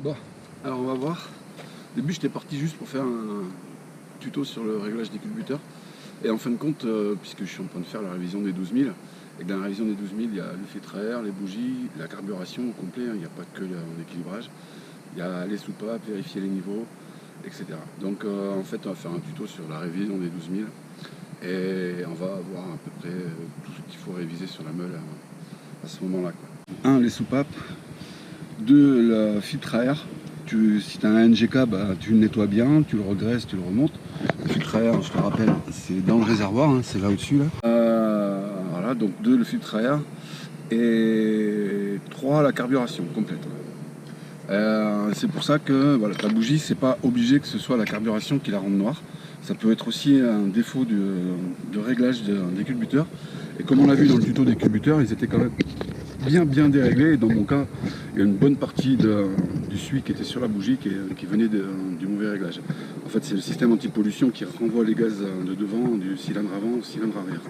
Bon, alors on va voir. Au début j'étais parti juste pour faire un tuto sur le réglage des culbuteurs. Et en fin de compte, puisque je suis en train de faire la révision des 12 000, et que dans la révision des 12 000, il y a le filtre à air, les bougies, la carburation au complet, hein, il n'y a pas que l'équilibrage. Il y a les soupapes, vérifier les niveaux, etc. Donc en fait on va faire un tuto sur la révision des 12 000 et on va voir à peu près tout ce qu'il faut réviser sur la meule à ce moment-là. 1. Les soupapes. 2. Le filtre à air. Si tu as un NGK, bah, tu le nettoies bien, tu le regraisses, tu le remontes. Le filtre à air, je te rappelle, c'est dans le réservoir, hein, c'est là au-dessus. Voilà, donc 2, le filtre à air. Et 3, la carburation complète. C'est pour ça que voilà, ta bougie, c'est pas obligé que ce soit la carburation qui la rende noire. Ça peut être aussi un défaut de réglage des culbuteurs. Et comme on l'a vu dans le tuto des culbuteurs, ils étaient quand même bien déréglés. Et dans mon cas, il y a une bonne partie du suie qui était sur la bougie qui venait du mauvais réglage. En fait, c'est le système anti-pollution qui renvoie les gaz de devant du cylindre avant au cylindre arrière.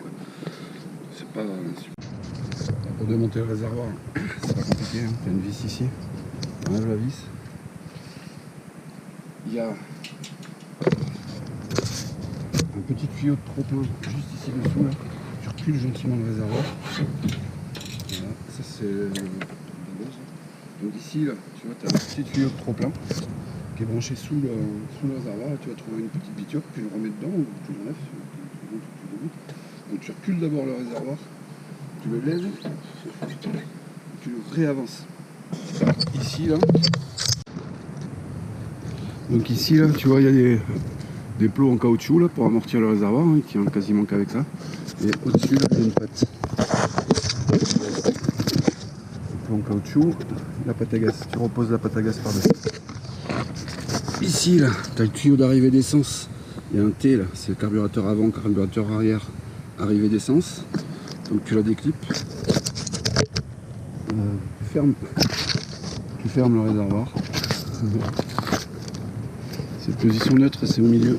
C'est pas super. Pour démonter le réservoir, c'est pas compliqué. Hein. Tu as une vis ici. On enlève la vis. Il y a un petit tuyau de trop-plein juste ici dessous. Là. Tu recules gentiment le réservoir. Voilà, ça c'est la base. Donc ici, là, tu vois, tu as un petit tuyau de trop-plein qui est branché sous le réservoir. Là, tu vas trouver une petite bitioque, tu le remets dedans, ou tu l'enlèves, tu dégoûtes. Donc tu recules d'abord le réservoir, tu le lèves, tu le réavances. Ici, là. Donc ici, là, tu vois, il y a des plots en caoutchouc là, pour amortir le réservoir, hein, qui tient quasiment qu'avec ça. Et au-dessus, là, il y a une patte. En caoutchouc, la pâte à gaz, tu reposes la pâte à gaz par-dessus. Ici, là, tu as le tuyau d'arrivée d'essence. Il y a un T là, c'est le carburateur avant, carburateur arrière, arrivée d'essence. Donc tu la déclipes. Tu fermes le réservoir. C'est position neutre, c'est au milieu.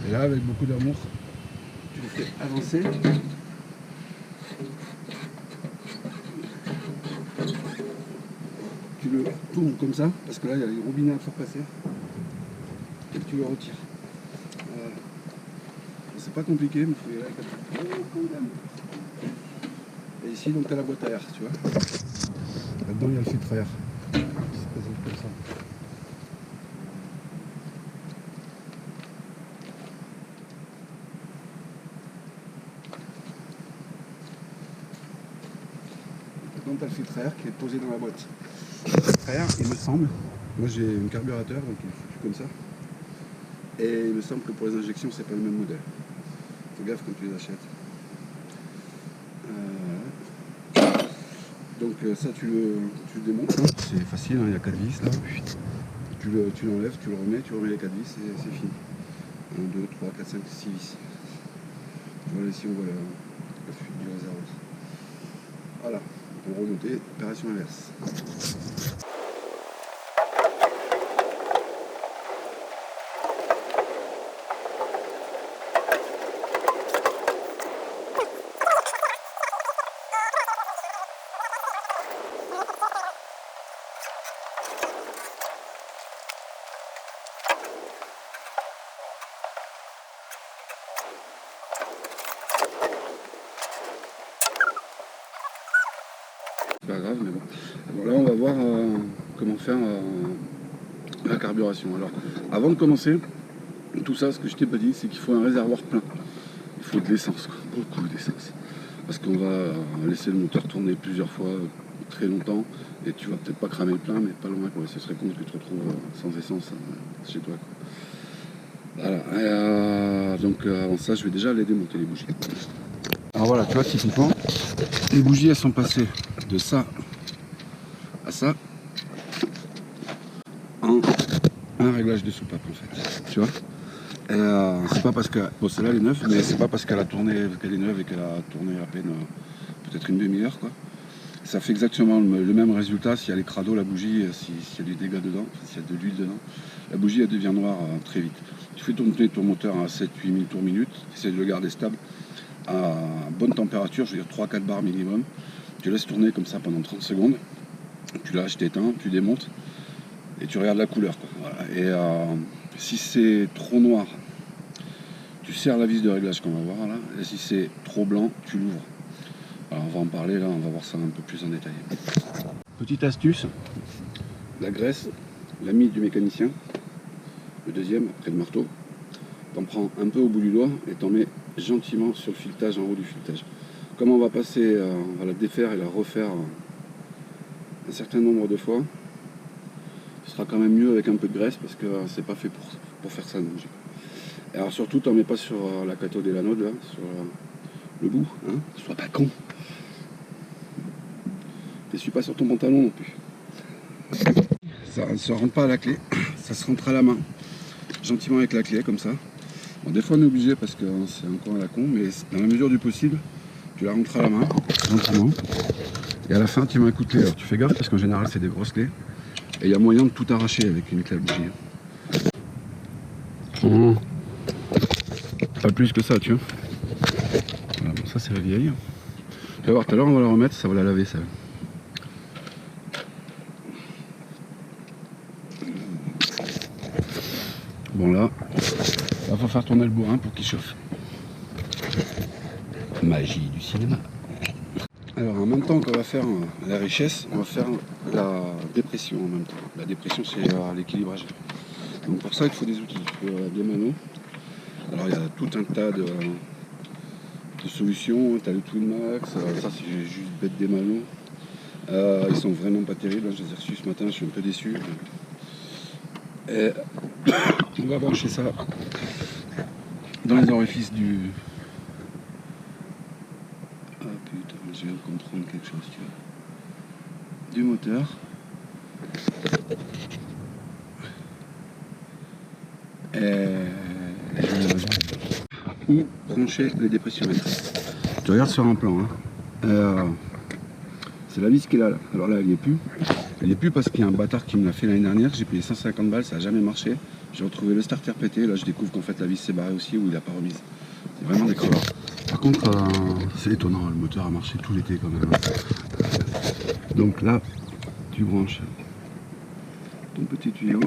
Et là, avec beaucoup d'amour, tu le fais avancer. Tu le tournes comme ça, parce que là, il y a les robinets à faire passer. Et tu le retires. C'est pas compliqué, mais il faut y aller avec la... Et ici, donc, tu as la boîte à air, tu vois. Là-dedans, il y a le filtre à air qui se présente comme ça. Donc, tu as le filtre à air qui est posé dans la boîte. Le filtre à air, il me semble, moi j'ai un carburateur, donc il est foutu comme ça. Et il me semble que pour les injections, c'est pas le même modèle. Fais gaffe quand tu les achètes. Donc ça tu le démontes, hein. C'est facile, hein, il y a 4 vis là. Tu l'enlèves, tu le remets les 4 vis et c'est fini. 1, 2, 3, 4, 5, 6 vis. Voilà, ici on voit la fuite du réservoir. Voilà, pour remonter, opération inverse. Pas grave, mais bon. Alors là, on va voir comment faire la carburation. Alors, avant de commencer, tout ça, ce que je t'ai pas dit, c'est qu'il faut un réservoir plein. Il faut de l'essence, beaucoup d'essence. Parce qu'on va laisser le moteur tourner plusieurs fois, très longtemps, et tu vas peut-être pas cramer le plein, mais pas loin, quoi. Ce serait con que tu te retrouves sans essence chez toi, quoi. Voilà. Donc, avant ça, je vais déjà aller démonter les bougies. Alors voilà, tu vois, typiquement, les bougies, elles sont passées de ça à ça en un réglage de soupape en fait, tu vois. C'est pas parce que, bon celle-là elle est neuve, mais c'est pas parce qu'elle a tourné, qu'elle est neuve et qu'elle a tourné à peine peut-être une demi-heure quoi, Ça fait exactement le même résultat s'il y a les crados, la bougie, s'il y a du dégât dedans, s'il y a de l'huile dedans. La bougie elle devient noire très vite. Tu fais tourner ton moteur à 7-8 000 tours minute, tu essaies de le garder stable à bonne température, je veux dire 3-4 bars minimum. Tu laisses tourner comme ça pendant 30 secondes, tu lâches, t'éteins, tu démontes et tu regardes la couleur, quoi. Voilà. Et si c'est trop noir, tu serres la vis de réglage qu'on va voir là, et si c'est trop blanc, tu l'ouvres. Alors on va en parler là, on va voir ça un peu plus en détail. Petite astuce, la graisse, l'ami du mécanicien, le deuxième après le marteau, t'en prends un peu au bout du doigt et t'en mets gentiment sur le filetage, en haut du filetage. Comme on va passer, on va la défaire et la refaire un certain nombre de fois, ce sera quand même mieux avec un peu de graisse parce que c'est pas fait pour faire ça. Et alors surtout t'en mets pas sur la cathode et l'anode là, sur le bout, hein, sois pas con. T'essuies pas sur ton pantalon non plus. Ça ne se rentre pas à la clé, ça se rentre à la main, gentiment avec la clé comme ça. Bon, des fois on est obligé parce que c'est encore à la con, mais dans la mesure du possible, tu la rentres à la main, gentiment. Et à la fin tu mets un coup de clé. Alors tu fais gaffe parce qu'en général c'est des grosses clés. Et il y a moyen de tout arracher avec une clé à bougie. Pas plus que ça, tu vois. Voilà, bon, ça c'est la vieille. Tu vas voir, tout à l'heure on va la remettre, ça va la laver ça. Bon là, il faut faire tourner le bourrin pour qu'il chauffe. Magie du cinéma. Alors en même temps qu'on va faire la richesse, on va faire la dépression en même temps. La dépression c'est l'équilibrage. Donc pour ça il faut des outils, il faut des manos. Alors il y a tout un tas de solutions, tu as le Twinmax, ça c'est juste bête des manos. Ils sont vraiment pas terribles, je les ai reçus ce matin, je suis un peu déçu. Et on va brancher ça dans les orifices du... Ah putain, je viens de comprendre quelque chose, tu vois. Du moteur. Ou brancher les dépressiomètres. Tu regardes sur un plan, hein. C'est la vis qui est là. Alors là, elle n'y est plus. Elle n'y est plus parce qu'il y a un bâtard qui me l'a fait l'année dernière. J'ai payé 150 balles, ça n'a jamais marché. J'ai retrouvé le starter pété. Là, je découvre qu'en fait, la vis s'est barrée aussi ou il n'a pas remise. C'est vraiment des crevards. Par contre, c'est étonnant. Le moteur a marché tout l'été quand même. Donc là, tu branches ton petit tuyau.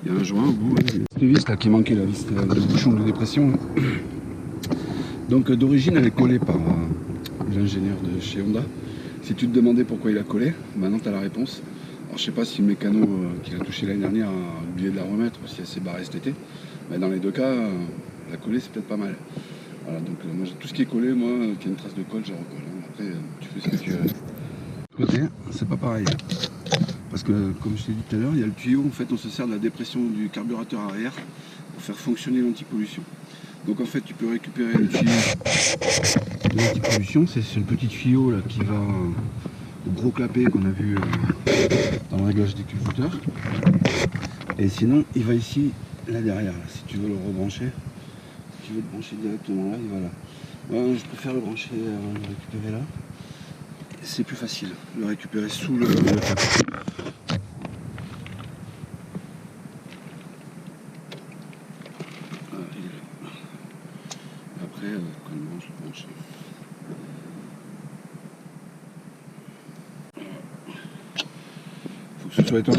Il y a un joint au bout. Cette vis là qui manquait, la vis de bouchon de dépression. Donc d'origine, elle est collée par l'ingénieur de chez Honda. Si tu te demandais pourquoi il a collé, maintenant tu as la réponse. Alors je sais pas si le mécano qu'il a touché l'année dernière a oublié de la remettre ou si elle s'est barrée cet été. Mais dans les deux cas, la coller c'est peut-être pas mal. Voilà, donc moi tout ce qui est collé, moi, qui a une trace de colle, je recolle. Après, tu fais ce que tu veux. Côté, c'est pas pareil. Parce que comme je t'ai dit tout à l'heure, il y a le tuyau, en fait on se sert de la dépression du carburateur arrière pour faire fonctionner l'antipollution. Donc en fait tu peux récupérer le tuyau de l'antipollution, c'est le petit tuyau là qui va au gros clapet qu'on a vu dans le réglage des culbuteurs. Et sinon il va ici, là derrière, là, si tu veux le rebrancher, si tu veux le brancher directement là, il va là. Moi, je préfère le brancher, le récupérer là. C'est plus facile, le récupérer sous le clapet. Quand on mange, je branche. Faut que ce soit étendu.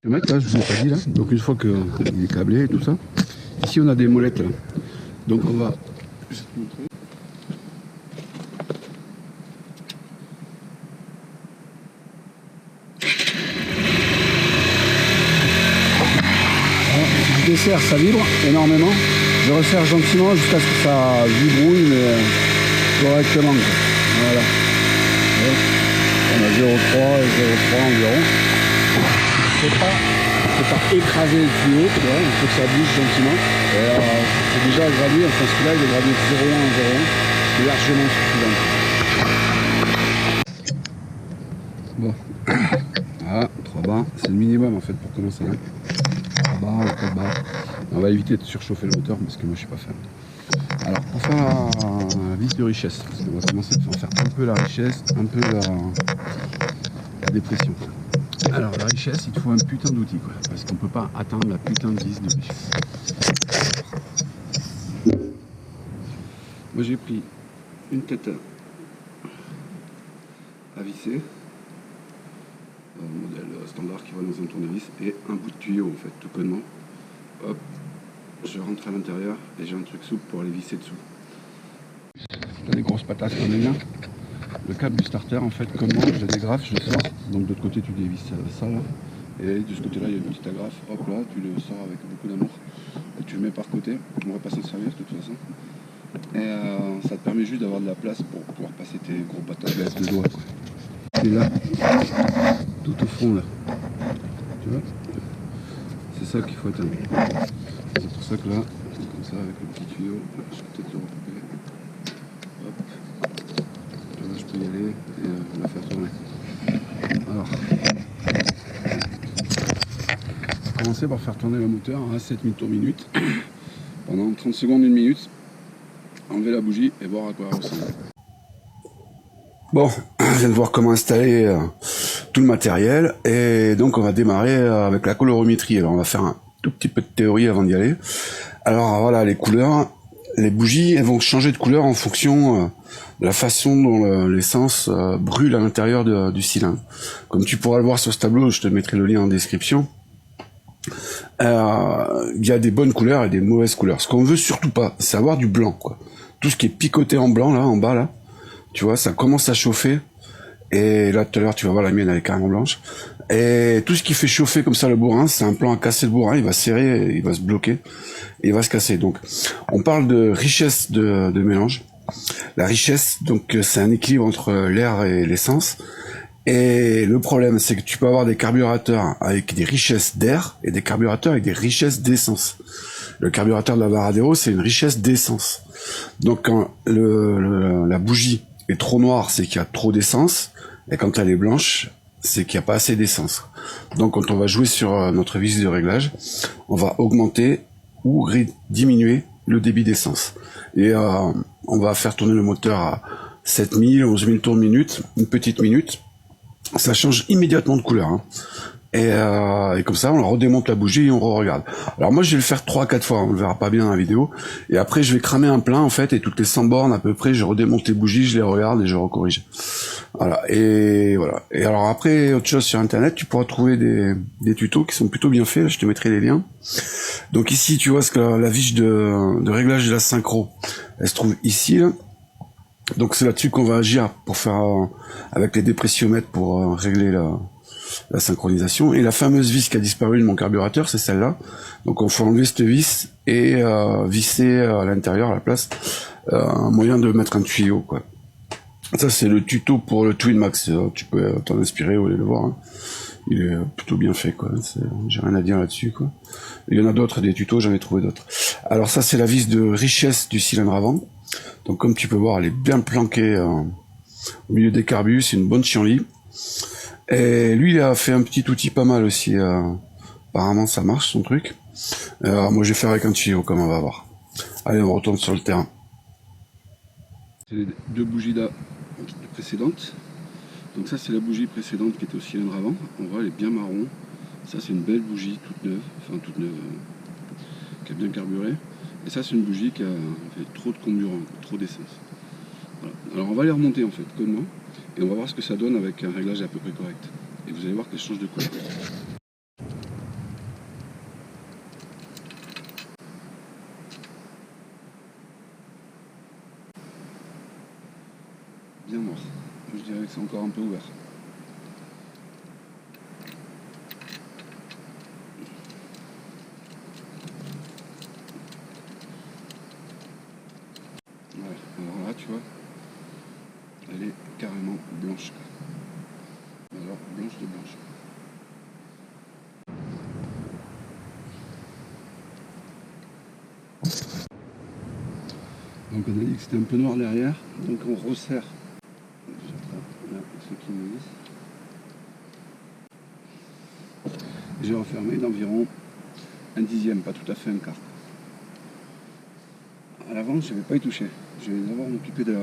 Le mec là, je vous ai pas dit là, donc une fois qu'il est câblé et tout ça, ici on a des molettes là. Donc on va juste montrer. Alors, si je desserre, ça vibre énormément. Je resserre gentiment jusqu'à ce que ça vibrouille, mais correctement. Voilà. On a 0,3 et 0,3 environ. C'est pas écraser le tuyau, tu vois, il faut que ça bouge gentiment. Et c'est déjà gradué, enfin celui-là il est gradué de 0,1 à 0,1, c'est largement suffisant. Bon, voilà, 3 bars, c'est le minimum en fait pour commencer là. 3 bars, 4 bars. On va éviter de surchauffer le moteur parce que moi je suis pas fan. Alors pour faire la vis de richesse, parce qu'on va commencer à faire un peu la richesse, un peu la dépression. Alors la richesse, il te faut un putain d'outil quoi, parce qu'on peut pas atteindre la putain de vis de richesse. Moi j'ai pris une tête à visser, modèle standard qui va dans un tournevis, et un bout de tuyau en fait, tout connement. Hop, je rentre à l'intérieur et j'ai un truc souple pour aller visser dessous. Si t'as des grosses patates comme les miens, le câble du starter en fait, comment je dégrafe, je sors, donc de l'autre côté tu dévisses ça là, et de ce côté là il y a une petite agrafe, hop là, tu le sors avec beaucoup d'amour, et tu le mets par côté, on va pas s'en servir de toute façon, et ça te permet juste d'avoir de la place pour pouvoir passer tes gros patates de doigts quoi. Et là, tout au fond là, tu vois, c'est ça qu'il faut atteindre. C'est pour ça que là, comme ça avec le petit tuyau, je vais peut-être le recouper. Hop, là je peux y aller et la faire tourner. Alors, commencer par faire tourner le moteur à 7000 tours minute pendant 30 secondes, 1 minute, enlever la bougie et voir à quoi elle ressemble. Bon, je viens de voir comment installer tout le matériel et donc on va démarrer avec la colorimétrie. Alors on va faire un tout petit peu de théorie avant d'y aller. Alors voilà, les couleurs, les bougies, elles vont changer de couleur en fonction de la façon dont l'essence brûle à l'intérieur du cylindre. Comme tu pourras le voir sur ce tableau, je te mettrai le lien en description. Il y a des bonnes couleurs et des mauvaises couleurs. Ce qu'on veut surtout pas, c'est avoir du blanc, quoi. Tout ce qui est picoté en blanc, là, en bas, là, tu vois, ça commence à chauffer. Et là, tout à l'heure, tu vas voir, la mienne, elle est carrément blanche. Et tout ce qui fait chauffer comme ça le bourrin, c'est un plan à casser le bourrin, il va serrer, il va se bloquer, et il va se casser. Donc, on parle de richesse de mélange. La richesse, donc, c'est un équilibre entre l'air et l'essence. Et le problème, c'est que tu peux avoir des carburateurs avec des richesses d'air et des carburateurs avec des richesses d'essence. Le carburateur de la Varadero, c'est une richesse d'essence. Donc, quand la bougie est trop noire, c'est qu'il y a trop d'essence. Et quand elle est blanche, c'est qu'il n'y a pas assez d'essence. Donc, quand on va jouer sur notre vis de réglage, on va augmenter ou diminuer le débit d'essence. Et on va faire tourner le moteur à 7000, 11000 tours minute, une petite minute. Ça change immédiatement de couleur. Hein. Et comme ça, on redémonte la bougie et on re-regarde. Alors moi, je vais le faire 3-4 fois, on le verra pas bien dans la vidéo. Et après, je vais cramer un plein, en fait, et toutes les 100 bornes à peu près, je redémonte les bougies, je les regarde et je recorrige. Voilà. Et voilà. Et alors après, autre chose sur Internet, tu pourras trouver des tutos qui sont plutôt bien faits. Je te mettrai les liens. Donc ici, tu vois ce que la vis de réglage de la synchro, elle se trouve ici, là. Donc c'est là-dessus qu'on va agir pour faire avec les dépressiomètres pour régler la synchronisation. Et la fameuse vis qui a disparu de mon carburateur, c'est celle-là. Donc on faut enlever cette vis et visser à l'intérieur, à la place, un moyen de mettre un tuyau, quoi. Ça c'est le tuto pour le Twin Max. Tu peux t'en inspirer ou aller le voir. Hein. Il est plutôt bien fait, quoi. J'ai rien à dire là-dessus, quoi. Il y en a d'autres, des tutos, j'en ai trouvé d'autres. Alors ça c'est la vis de richesse du cylindre avant. Donc comme tu peux voir, elle est bien planquée au milieu des carbus, c'est une bonne chienlit. Et lui, il a fait un petit outil pas mal aussi. Apparemment, ça marche son truc. Moi, je vais faire avec un tuyau, comme on va voir. Allez, on retourne sur le terrain. C'est les 2 bougies là précédentes. Donc ça, c'est la bougie précédente qui était au cylindre avant. On voit, elle est bien marron. Ça, c'est une belle bougie toute neuve, qui a bien carburé. Et ça, c'est une bougie qui a fait trop de comburant, trop d'essence. Voilà. Alors on va les remonter en fait, connement, et on va voir ce que ça donne avec un réglage à peu près correct. Et vous allez voir qu'elle change de couleur. Bien noir. Moi, je dirais que c'est encore un peu ouvert. Ouais, alors là tu vois, Donc on a dit que c'était un peu noir derrière, donc on resserre. Là, ceux qui me disent. J'ai refermé d'environ un dixième, pas tout à fait un quart. À l'avant, je ne vais pas y toucher. Je vais d'abord m'occuper des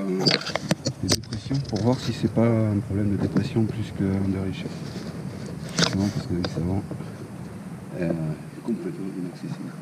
dépressions pour voir si c'est pas un problème de dépression plus qu'un de richesse. Non, parce que la vis avant est complètement inaccessible.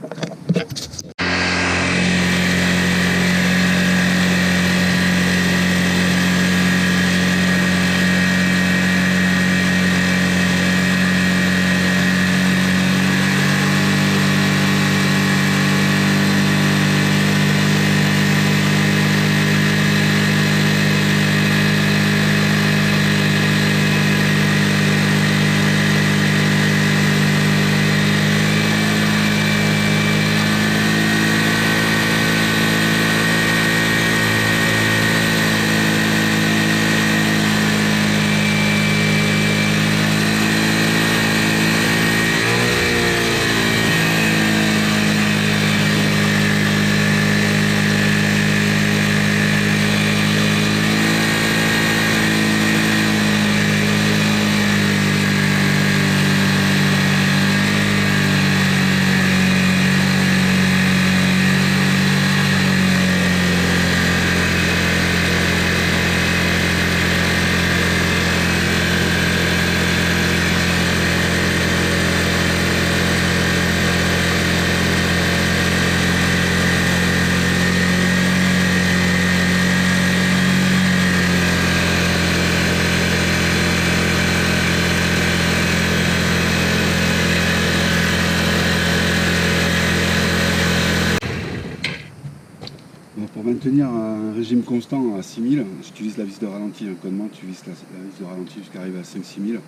Pour maintenir un régime constant à 6000, j'utilise la vis de ralenti. Un codement, tu vises la vis de ralenti jusqu'à arriver à 5-6 000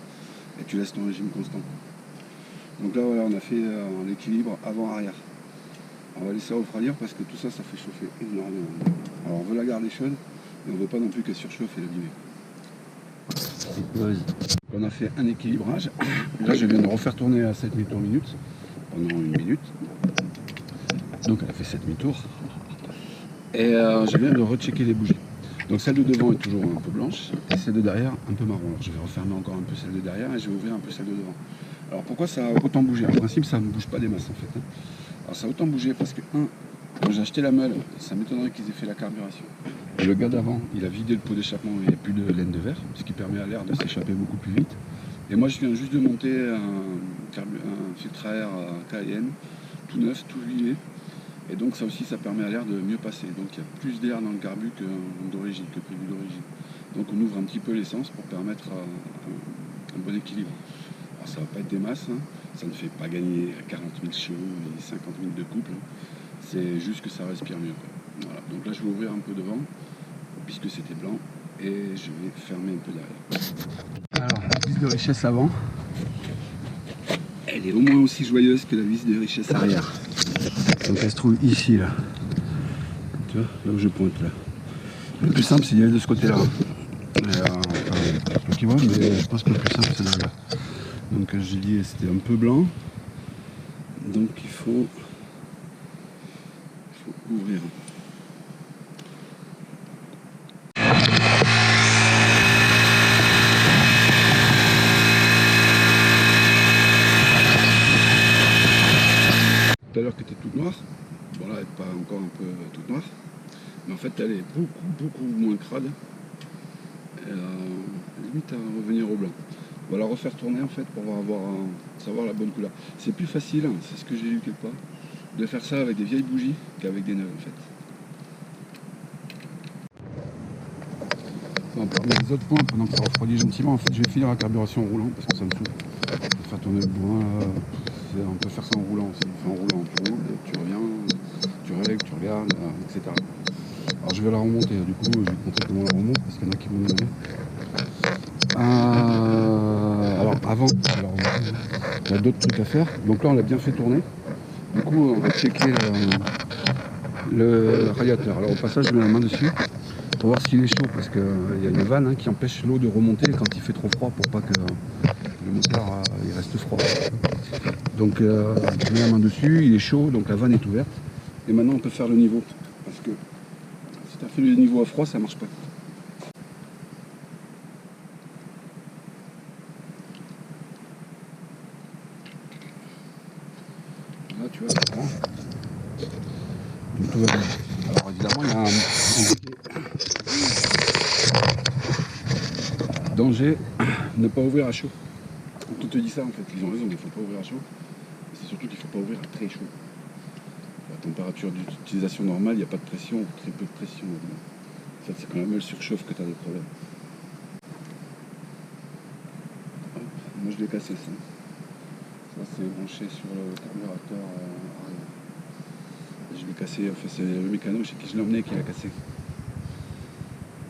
et tu laisses ton régime constant. Donc là, voilà, on a fait l'équilibre avant-arrière. On va laisser refroidir parce que tout ça, ça fait chauffer énormément. Alors on veut la garder chaude, mais on ne veut pas non plus qu'elle surchauffe et l'abîmer. On a fait un équilibrage. Là, je viens de refaire tourner à 7000 tours minute pendant 1 minute. Donc elle a fait 7000 tours. Et je viens de rechecker les bougies. Donc celle de devant est toujours un peu blanche et celle de derrière un peu marron. Alors je vais refermer encore un peu celle de derrière et je vais ouvrir un peu celle de devant. Alors pourquoi ça a autant bougé? En principe ça ne bouge pas des masses en fait. Alors ça a autant bougé parce que quand j'ai acheté la meule, ça m'étonnerait qu'ils aient fait la carburation. Et le gars d'avant, il a vidé le pot d'échappement, il n'y a plus de laine de verre, ce qui permet à l'air de s'échapper beaucoup plus vite. Et moi je viens juste de monter un filtre à air KN, tout neuf, tout huilé. Et donc ça aussi, ça permet à l'air de mieux passer. Donc il y a plus d'air dans le carbu que d'origine, que prévu d'origine. Donc on ouvre un petit peu l'essence pour permettre un bon équilibre. Alors ça ne va pas être des masses, hein. Ça ne fait pas gagner 40 000 chevaux et 50 000 de couple. C'est juste que ça respire mieux. Voilà. Donc là je vais ouvrir un peu devant, puisque c'était blanc, et je vais fermer un peu derrière. Alors la vis de richesse avant, elle est au moins aussi joyeuse que la vis de richesse arrière. Donc elle se trouve ici, là. Tu vois, là où je pointe, là. Le plus simple, c'est d'y aller de ce côté-là. Tu vois, mais je pense que le plus simple, c'est là. Donc j'ai dit, c'était un peu blanc. Donc il faut ouvrir. Tout à l'heure qui était toute noire, bon là elle n'est pas encore un peu toute noire, mais en fait elle est beaucoup moins crade, elle a limite à revenir au blanc. On va la refaire tourner en fait pour savoir la bonne couleur. C'est plus facile, hein, c'est ce que j'ai lu quelque part, de faire ça avec des vieilles bougies qu'avec des neuves en fait. Bon, parmi les autres points, pendant que ça refroidit gentiment, en fait je vais finir la carburation en roulant parce que ça me saoule. Je vais faire tourner le bourrin. On peut faire ça en roulant aussi. En roulant, tu roules, tu reviens, tu règles, tu regardes, etc. Alors je vais la remonter, du coup je vais te montrer comment la remonte parce qu'il y en a qui vont demander. Alors avant de la remonter, il y a d'autres trucs à faire. Donc là on l'a bien fait tourner. Du coup on va checker le radiateur. Alors au passage je mets la main dessus pour voir s'il est chaud parce qu'il y a une vanne qui empêche l'eau de remonter quand il fait trop froid pour pas que le moteur il reste froid. Donc je mets la main dessus, il est chaud, donc la vanne est ouverte. Et maintenant on peut faire le niveau. Parce que remonter le niveau à froid, ça marche pas. Là, tu vois, ça prend. Donc tout va bien. Alors évidemment, il y a un danger, ne pas ouvrir à chaud. On te dit ça en fait, ils ont raison, il ne faut pas ouvrir à chaud. C'est surtout qu'il ne faut pas ouvrir à très chaud. La température d'utilisation normale, il n'y a pas de pression, ou très peu de pression. En fait, c'est quand la meule surchauffe que tu as des problèmes. Hop, moi je l'ai cassé ça. Ça c'est branché sur le carburateur arrière. Je l'ai cassé, enfin c'est le mécano chez qui je l'ai emmené qui l'a cassé.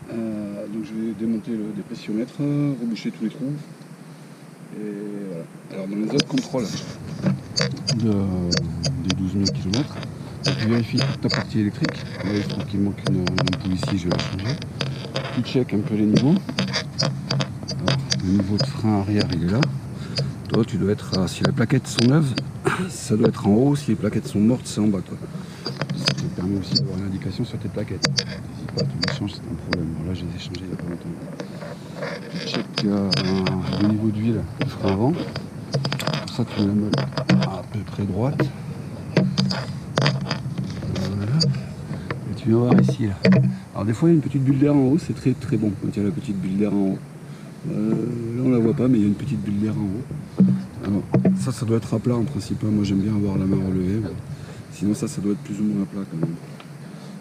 Donc je vais démonter le dépressiomètre, reboucher tous les trous. Et voilà. Alors dans les autres contrôles des 12 000 km, tu vérifies toute ta partie électrique. Là, il se trouve qu'il manque une ampoule ici, je vais la changer. Tu check un peu les niveaux. Alors, le niveau de frein arrière il est là. Toi tu dois être, si les plaquettes sont neuves, ça doit être en haut, si les plaquettes sont mortes c'est en bas quoi. Ça te permet aussi d'avoir une indication sur tes plaquettes. N'hésite pas, tu les changes, c'est un problème. Bon, là je les ai changées il n'y a pas longtemps. Tu check le niveau d'huile du frein avant. Pour ça tu mets la meule à peu près droite. Voilà. Et tu viens voir ici là. Alors des fois il y a une petite bulle d'air en haut, c'est très très bon quand il y a la petite bulle d'air en haut. Là on la voit pas mais il y a une petite bulle d'air en haut. Alors ça doit être à plat en principe. Moi j'aime bien avoir la main relevée. Ouais. Sinon ça doit être plus ou moins à plat quand même.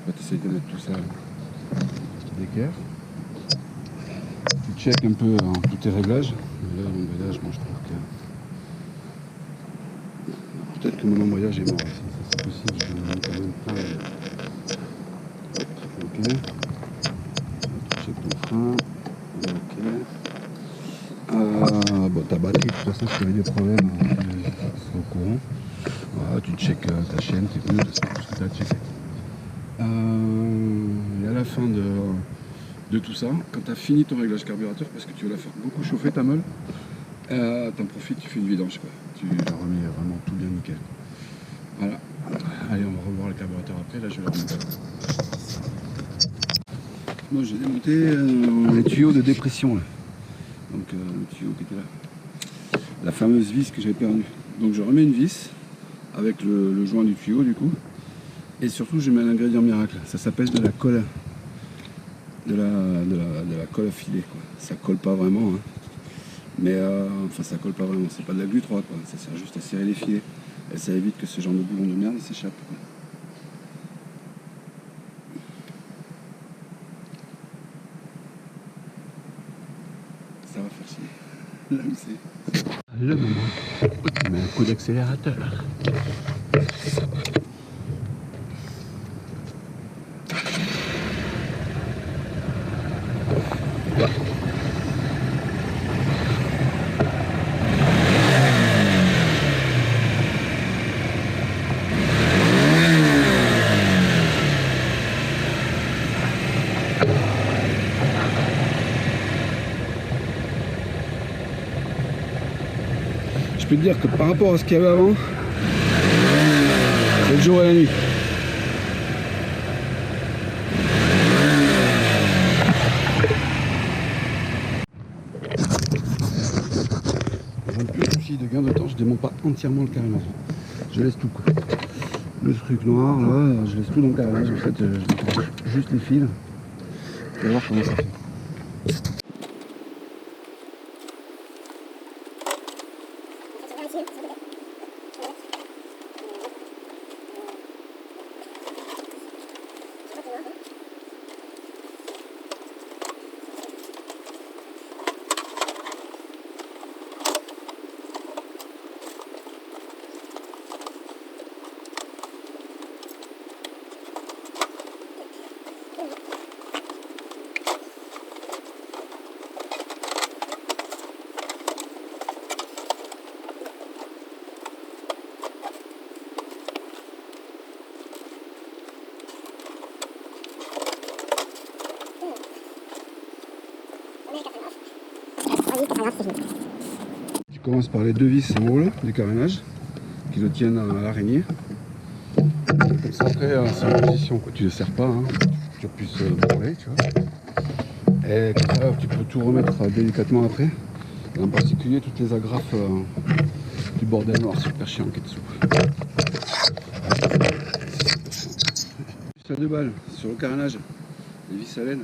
On va essayer de mettre tout ça d'équerre. Tu check un peu tous tes réglages. Là l'embrayage, moi je trouve que peut-être que mon embrayage est mort aussi. Ça c'est possible, je vais mettre quand même plein. Ok. Tu check ton frein. Ok. Bon, ta batterie, de toute façon, si tu avais des problèmes, tu seras au courant. Voilà, tu checkes ta chaîne, tes pneus, c'est tout ce que tu as à checker. Et à la fin de tout ça, quand tu as fini ton réglage carburateur, parce que tu vas la faire beaucoup chauffer ta meule, t'en profites, tu fais une vidange, quoi. Tu la remets vraiment tout bien nickel. Voilà. Allez, on va revoir le carburateur après, là je vais la remonter. Moi j'ai démonté les tuyaux de dépression là. Donc le tuyau qui était là. La fameuse vis que j'avais perdue. Donc je remets une vis avec le joint du tuyau du coup. Et surtout je mets un ingrédient miracle. Ça s'appelle de la colle. De la colle à filet quoi. Ça colle pas vraiment. Hein. Mais enfin ça colle pas vraiment. C'est pas de la glu 3 quoi. Ça sert juste à serrer les filets. Et ça évite que ce genre de boulon de merde s'échappe. Ça va faire chier. Là où c'est. Le moment où tu mets un coup d'accélérateur. Je peux te dire que par rapport à ce qu'il y avait avant, c'est le jour et la nuit. Dans le plus souci de gain de temps, je démonte pas entièrement le carénage. Je laisse tout quoi. Le truc noir là, je laisse tout dans le carénage. En fait, je décroche juste les fils. On va voir comment ça fait. Tu commences par les deux vis en haut là, du carénage qui le tiennent à l'araignée. Comme ça après c'est en position quoi. Tu ne le serres pas, hein. qu'elle puisse brûler, tu vois. Et comme ça, tu peux tout remettre délicatement après. Et en particulier, toutes les agrafes du bordel noir, super chiant qui est dessous. Juste à 2 balles, sur le carénage, les vis à laine.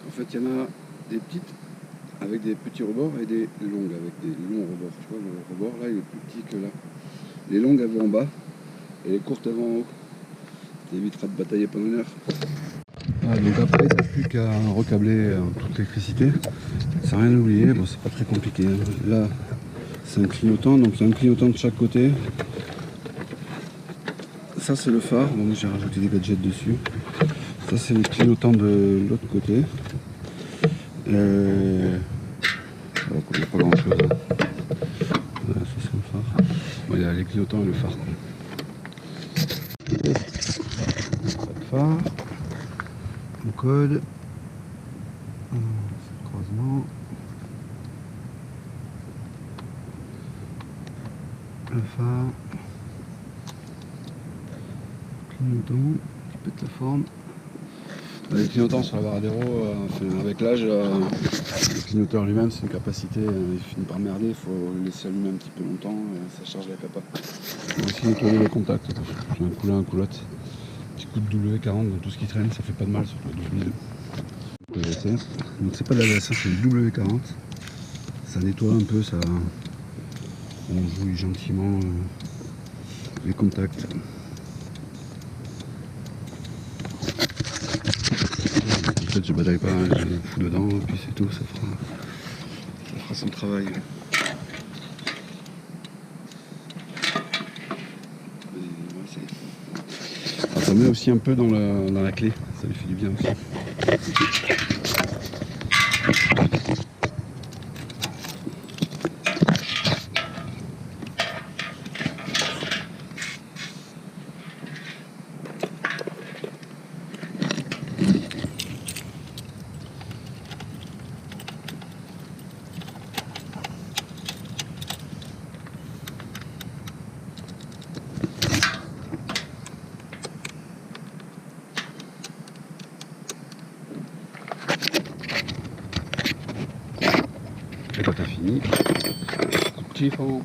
En fait, il y en a des petites avec des petits rebords et des longues avec des longs rebords. Tu vois, le rebord là, il est plus petit que là. Les longues, elles vont en bas et les courtes, elles vont en haut. Ça évitera de batailler pendant une heure. Ah, donc après, t'as plus qu'à recabler toute l'électricité. C'est rien à oublier, bon, c'est pas très compliqué. Là, c'est un clignotant, donc il y a un clignotant de chaque côté. Ça, c'est le phare, donc j'ai rajouté des gadgets dessus. Ça, c'est le clignotant de l'autre côté. Il n'y a pas grand chose. Hein. Voilà, ça, c'est le phare. Bon, il y a les clignotants et le phare. Pas de phare. Le code. Croisement. Le phare. Clignotant qui pète la forme. Les clignotants sur la Varadero, avec l'âge, le clignoteur lui-même, c'est une capacité, il finit par merder, il faut le laisser allumer un petit peu longtemps, ça charge la capa. Il faut aussi nettoyer les contacts, j'ai un coulin, un coulotte. Petit coup de W40 dans tout ce qui traîne, ça fait pas de mal sur le 2000. Donc c'est pas de la VSR, c'est le W40. Ça nettoie un peu, ça on jouit gentiment les contacts. En fait, je bataille pas, je le fous dedans et puis c'est tout, ça fera son travail. Alors, ça met aussi un peu dans la clé, ça lui fait du bien aussi. Et quand t'as fini, petit fond.